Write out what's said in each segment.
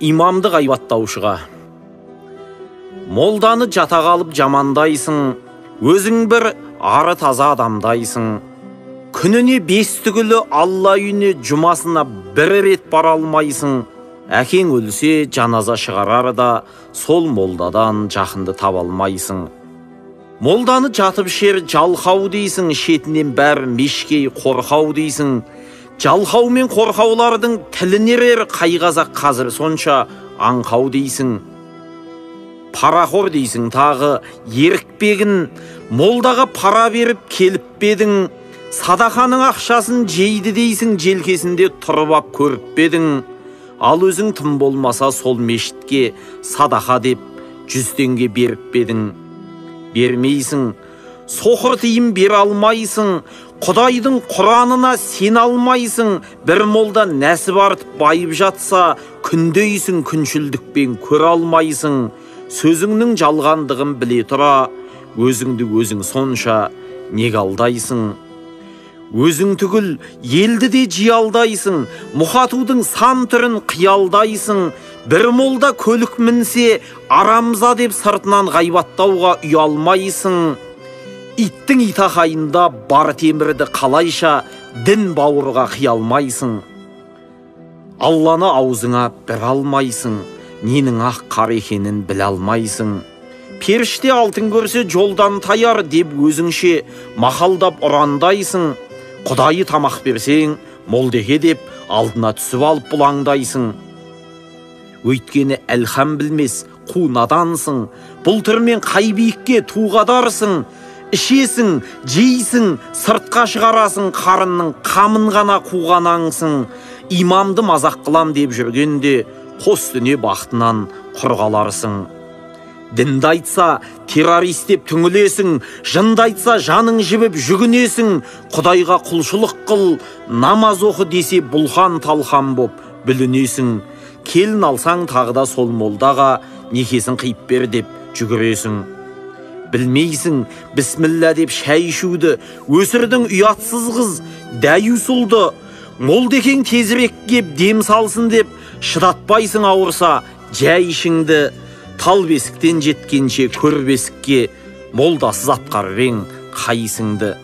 имамды ғайбаттаушыға. Молданы жатаға алып жамандайсың, өзің бір ары таза адамдайсың. Күніне 5 түгілі Алла үйіне жұмасына бір рет бара алмайсың. Әкең өлсе жаназа шығарар да сол молдадан жақынды таба алмайсың. Молданы жатып шер жалқау дейсің, шетінен бәрі мешкей қорқау дейсің. Жалқау мен қорқаулардың тілінерер қайғазақ қазір сонша аңқау дейсің. Парақор дейсің тағы, ерікпегін, молдаға пара беріп келіп бедің. Садақаның ақшасын жейді дейсің, желкесінде тұрып ап көріп бедің. Ал өзің тым болмаса сол мешітке садақа деп 100 теңге беріп бедің. Бермейсің, соқыр тиын бере алмайсың, Құдайдың Құранына сен алмайсың. Бір молда нәсіп артып байып жатса, күндейсің, күншілдікпен көре алмайсың. Сөзіңнің жалғандығын біле тұра, өзіңді өзің сонша неге алдайсың? Өзің түгіл елді де жиялдайсың, мұхатудың сан түрін қиялдайсың. Бір молда көлік мінсе, арамза деп сыртынан ғайбаттауға ұялмайсың. Иттің итақайында бар темірді қалайша дін бауырға қиялмайсың. Алланы аузыңа бір алмайсың, ненің ақ қар екенін біле алмайсың. Періште алтын көрсе жолдан таяр деп өзіңше мақалдап ұрандайсың. Құдайы тамақ берсең, молдеге деп алдына түсіп алып бұлаңдайсың. Өйткені әлхам білмес, қу надансың, бұл түрмен қай биікке туғадарсың. Ішесің, жейсің, сыртқа шығарасың, қарынның қамын ғана қуғанаңсың. Имамды мазақ қылам деп жүргенде, қос дүние бақытынан құр қаларсың. Дінді айтса, террорист деп түңілесің, жынды айтса, жаның жібіп жүгінесің. Құдайға құлшылық қыл, намаз оқы десе, бұлхан талхан боп бүлінесің. Келін алсаң тағыда сол молдаға некесін қиып бер деп жүгіресің. Білмейсің, бісміллә деп шәй ішуді, өсірдің ұятсыз қыз, дәйус ұлды. Молдекең тезірек кеп дем салсын деп, шыдатпайсың ауырса, жай ішіңді. Тал бесіктен жеткенше көр бесікке, молдасыз атқарып ең қайсыңды.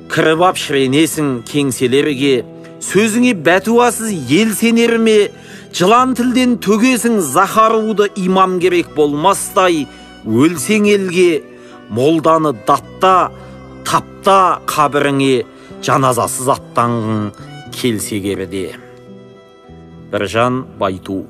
Кіріп ап шіренесің кеңселерге, сөзіңе бәтуасыз ел сенер ме? Жылан тілден төгесің захаруды, имам керек болмастай. Өлсең елге, молданы датта, тапта қабіріңе, жаназасыз аттанғың келсе керде. Біржан Байту.